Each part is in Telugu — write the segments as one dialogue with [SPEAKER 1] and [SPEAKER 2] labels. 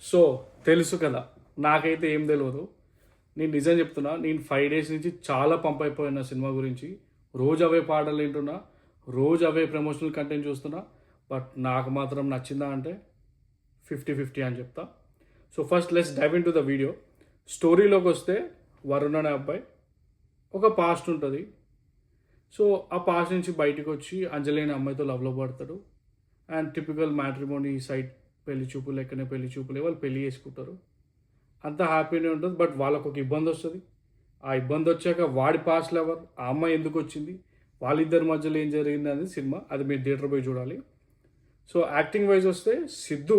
[SPEAKER 1] సో తెలుసు కదా, నాకైతే ఏం తెలియదు. నేను నిజం చెప్తున్నా, నేను 5 days నుంచి చాలా పంప్ అయిపోయిన సినిమా గురించి. రోజు అవే పాటలు వింటున్నా, రోజు అవే ప్రమోషనల్ కంటెంట్ చూస్తున్నా. బట్ నాకు మాత్రం నచ్చిందా అంటే 50-50 అని చెప్తా. So first let's dive into the video. స్టోరీలోకి వస్తే వరుణ్ అనే అబ్బాయి ఒక పాస్ట్ ఉంటుంది. సో ఆ పాస్ట్ నుంచి బయటకు వచ్చి అంజలి అనే అమ్మాయితో లవ్లో పడతాడు. అండ్ టిపికల్ మ్యాట్రిమోనీ సైడ్ పెళ్లి చూపులు లెక్కనే పెళ్లి చూపులే, వాళ్ళు పెళ్లి చేసుకుంటారు. అంతా హ్యాపీనే ఉంటుంది. బట్ వాళ్ళకు ఒక ఇబ్బంది వస్తుంది. ఆ ఇబ్బంది వచ్చాక వాడి పాస్ట్ లవర్ ఆ అమ్మాయి ఎందుకు వచ్చింది, వాళ్ళిద్దరి మధ్యలో ఏం జరిగింది అనేది సినిమా. అది మీరు థియేటర్ పోయి చూడాలి. సో యాక్టింగ్ వైజ్ వస్తే సిద్ధు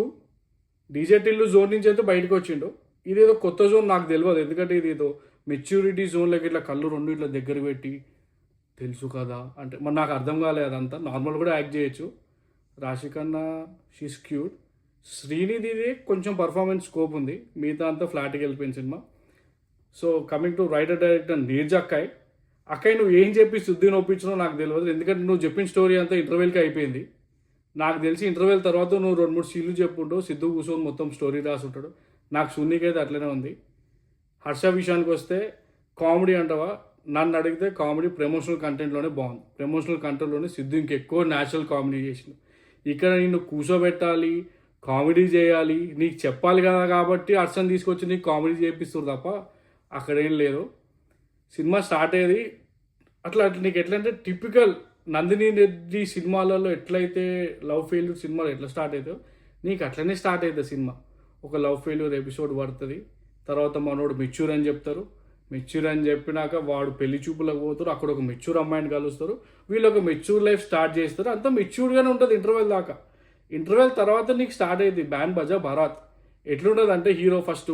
[SPEAKER 1] డీజే టిల్లు జోన్ నుంచి అయితే బయటకు వచ్చిండు. ఇదేదో కొత్త జోన్ నాకు తెలియదు, ఎందుకంటే ఇది ఏదో మెచ్యూరిటీ జోన్లోకి ఇట్లా కళ్ళు రెండు ఇట్లా దగ్గర పెట్టి తెలుసు కదా అంటే మరి నాకు అర్థం కాలేదు. అదంతా నార్మల్ కూడా యాక్ట్ చేయొచ్చు. Raashi Khanna she's cute. శ్రీనిధిది కొంచెం పర్ఫార్మెన్స్ స్కోప్ ఉంది, మిగతా అంతా ఫ్లాట్కి వెళ్ళిపోయిన సినిమా. So coming to writer director Neeraj అక్కయ్య నువ్వు ఏం చెప్పి శుద్ధిని ఒప్పించినో నాకు తెలియదు. ఎందుకంటే నువ్వు చెప్పిన స్టోరీ అంతా ఇంటర్వెల్కి అయిపోయింది. నాకు తెలిసి ఇంటర్వెల్ తర్వాత నువ్వు 2-3 సీన్లు చెప్పుంటావు, సిద్ధు కూర్చొని మొత్తం స్టోరీ రాసి ఉంటాడు. నాకు సున్నీకి అయితే అట్లనే ఉంది. హర్ష విషయానికి వస్తే కామెడీ అంటావా, నన్ను అడిగితే కామెడీ ప్రమోషనల్ కంటెంట్లోనే బాగుంది. ప్రమోషనల్ కంటెంట్లోనే సిద్ధు ఇంకెక్కువ న్యాచురల్ కామెడీ చేసింది. ఇక్కడ నిన్ను కూర్చోబెట్టాలి, కామెడీ చేయాలి, నీకు చెప్పాలి కదా కాబట్టి హర్షని తీసుకొచ్చి నీకు కామెడీ చేపిస్తారు తప్ప అక్కడేం లేదు. సినిమా స్టార్ట్ అయ్యేది అట్లా నీకు ఎట్లా అంటే టిపికల్ నందిని రెడ్డి సినిమాలలో ఎట్లయితే లవ్ ఫెయిల్యూర్ సినిమాలు ఎట్లా స్టార్ట్ అవుతాయో నీకు అట్లనే స్టార్ట్ అవుతుంది సినిమా. ఒక లవ్ ఫెయిల్యూర్ ఎపిసోడ్ పడుతుంది, తర్వాత మనోడు మెచ్యూర్ అని చెప్తారు. మెచ్యూర్ అని చెప్పినాక వాడు పెళ్లి చూపులకు పోతారు, అక్కడ ఒక మెచ్యూర్ అమ్మాయిని కలుస్తారు, వీళ్ళు ఒక మెచ్యూర్ లైఫ్ స్టార్ట్ చేస్తారు. అంతా మెచ్యూర్గానే ఉంటుంది ఇంటర్వెల్ దాకా. ఇంటర్వెల్ తర్వాత నీకు స్టార్ట్ అయ్యింది బ్యాన్ బజా భరాత్. ఎట్లుంటుంది అంటే హీరో ఫస్ట్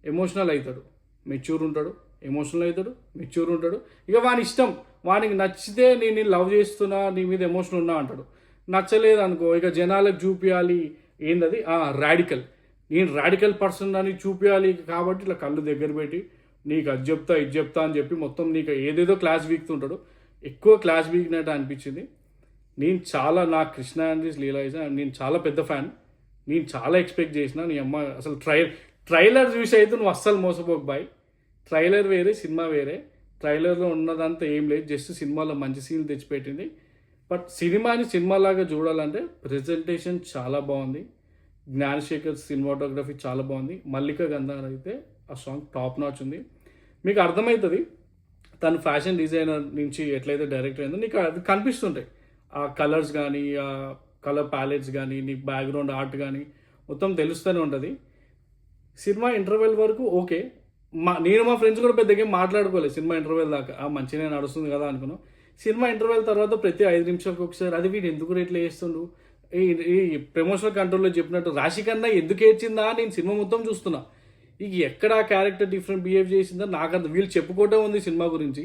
[SPEAKER 1] ఎమోషనల్ అవుతాడు, మెచ్యూర్ ఉంటాడు, ఎమోషనల్ అవుతాడు, మెచ్యూర్ ఉంటాడు. ఇక వాని ఇష్టం, వానికి నచ్చితే నేను లవ్ చేస్తున్నా, నీ మీద ఎమోషనల్ ఉన్నా అంటాడు. నచ్చలేదు అనుకో ఇక జనాలకు చూపించాలి ఏందది రాడికల్, నేను రాడికల్ పర్సన్ అని చూపించాలి కాబట్టి ఇట్లా కళ్ళు దగ్గర పెట్టి నీకు అది చెప్తా ఇది చెప్తా అని చెప్పి మొత్తం నీకు ఏదేదో క్లాస్ వీక్తుంటాడు. ఎక్కువ క్లాస్ వీక్నట్టు అనిపించింది. నేను చాలా నా కృష్ణ అండ్రీస్ లీలాయిజ నేను చాలా పెద్ద ఫ్యాన్. నేను చాలా ఎక్స్పెక్ట్ చేసిన. నీ అమ్మ అసలు ట్రైలర్ చూసి అయితే నువ్వు అస్సలు మోసపోకు బాయ్. ట్రైలర్ వేరే, సినిమా వేరే. ట్రైలర్లో ఉన్నదంతా ఏం లేదు, జస్ట్ సినిమాలో మంచి సీన్లు తెచ్చిపెట్టింది. బట్ సినిమాని సినిమాలాగా చూడాలంటే ప్రజెంటేషన్ చాలా బాగుంది. జ్ఞానశేఖర్ సినిమాటోగ్రఫీ చాలా బాగుంది. మల్లిక గంధార్ అయితే ఆ సాంగ్ టాప్ నాచ్ ఉంది. మీకు అర్థమవుతుంది తను ఫ్యాషన్ డిజైనర్ నుంచి ఎట్లయితే డైరెక్టర్ అయిందో నీకు అది కనిపిస్తుంటాయి. ఆ కలర్స్ కానీ, ఆ కలర్ ప్యాలెట్స్ కానీ, నీకు బ్యాక్గ్రౌండ్ ఆర్ట్ కానీ మొత్తం తెలుస్తూనే ఉంటుంది. సినిమా ఇంటర్వెల్ వరకు ఓకే. నేను మా ఫ్రెండ్స్ కూడా పెద్దగా మాట్లాడుకోలేదు సినిమా ఇంటర్వెల్ దాకా. మంచిగానే నడుస్తుంది కదా అనుకున్నాం. సినిమా ఇంటర్వెల్ తర్వాత ప్రతి 5 నిమిషాలకు ఒకసారి అది వీడు ఎందుకు రేట్లు వేస్తుండు, ఈ ప్రమోషనల్ కంట్రోల్లో చెప్పినట్టు రాశికన్నా ఎందుకు ఏడ్చిందా నేను సినిమా మొత్తం చూస్తున్నా. ఇక ఎక్కడ క్యారెక్టర్ డిఫరెంట్ బిహేవ్ చేసిందా నాకు అంత వీళ్ళు చెప్పుకోవటం ఉంది సినిమా గురించి.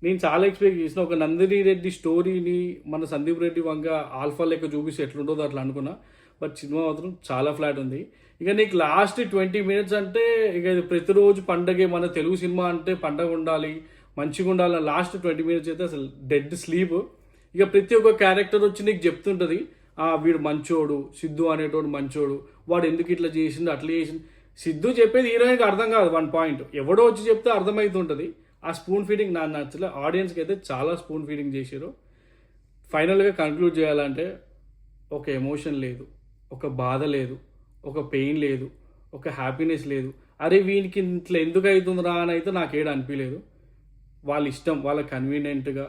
[SPEAKER 1] నేను చాలా ఎక్స్పెక్ట్ చేసిన ఒక నందిని రెడ్డి స్టోరీని మన సందీప్ రెడ్డి వంగ ఆల్ఫా లెక్క చూపిస్తే ఎట్లుంటుందో అట్లా అనుకున్నా. బట్ సినిమా మాత్రం చాలా ఫ్లాట్ ఉంది. ఇక నీకు లాస్ట్ 20 minutes అంటే ఇక ఇది ప్రతిరోజు పండగే, మన తెలుగు సినిమా అంటే పండగ ఉండాలి, మంచిగా ఉండాలి. లాస్ట్ 20 minutes అయితే అసలు డెడ్ స్లీప్. ఇక ప్రతి ఒక్క క్యారెక్టర్ వచ్చి నీకు చెప్తుంటుంది వీడు మంచోడు, సిద్ధు అనేటోడు మంచోడు, వాడు ఎందుకు ఇట్లా చేసిండు అట్లా చేసిండు. సిద్ధు చెప్పేది హీరోయిన్కి అర్థం కాదు 1 point, ఎవడో వచ్చి చెప్తే అర్థమవుతుంటుంది. ఆ స్పూన్ ఫీడింగ్ నాకు నచ్చలే. ఆడియన్స్కి అయితే చాలా స్పూన్ ఫీడింగ్ చేశారు. ఫైనల్గా కన్క్లూడ్ చేయాలంటే ఒక ఎమోషన్ లేదు, ఒక బాధ లేదు, ఒక పెయిన్ లేదు, ఒక హ్యాపీనెస్ లేదు. అరే వీనికి ఇట్లా ఎందుకు అవుతుందిరా అని అయితే నాకేడు అనిపించలేదు. వాళ్ళ ఇష్టం, వాళ్ళ కన్వీనియంట్గా,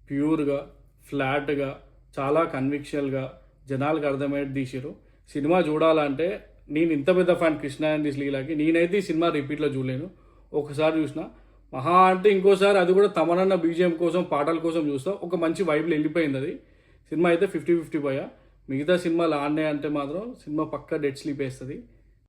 [SPEAKER 1] ప్యూర్గా, ఫ్లాట్గా, చాలా కన్విక్షనల్గా జనాలకు అర్థమయ్యేది తీసారు. సినిమా చూడాలంటే నేను ఇంత పెద్ద ఫ్యాన్ కృష్ణ అండ్ లీలాకి, నేనైతే ఈ సినిమా రిపీట్లో చూడలేను. ఒకసారి చూసిన మహా అంటే ఇంకోసారి అది కూడా తమనన్న బీజిఎం కోసం, పాటల కోసం చూస్తా. ఒక మంచి వైబ్లో వెళ్ళిపోయింది అది. సినిమా అయితే 50-50 పోయా. మిగతా సినిమాలు ఆడినాయి అంటే మాత్రం సినిమా పక్కా డెడ్ స్లీప్ వేస్తుంది.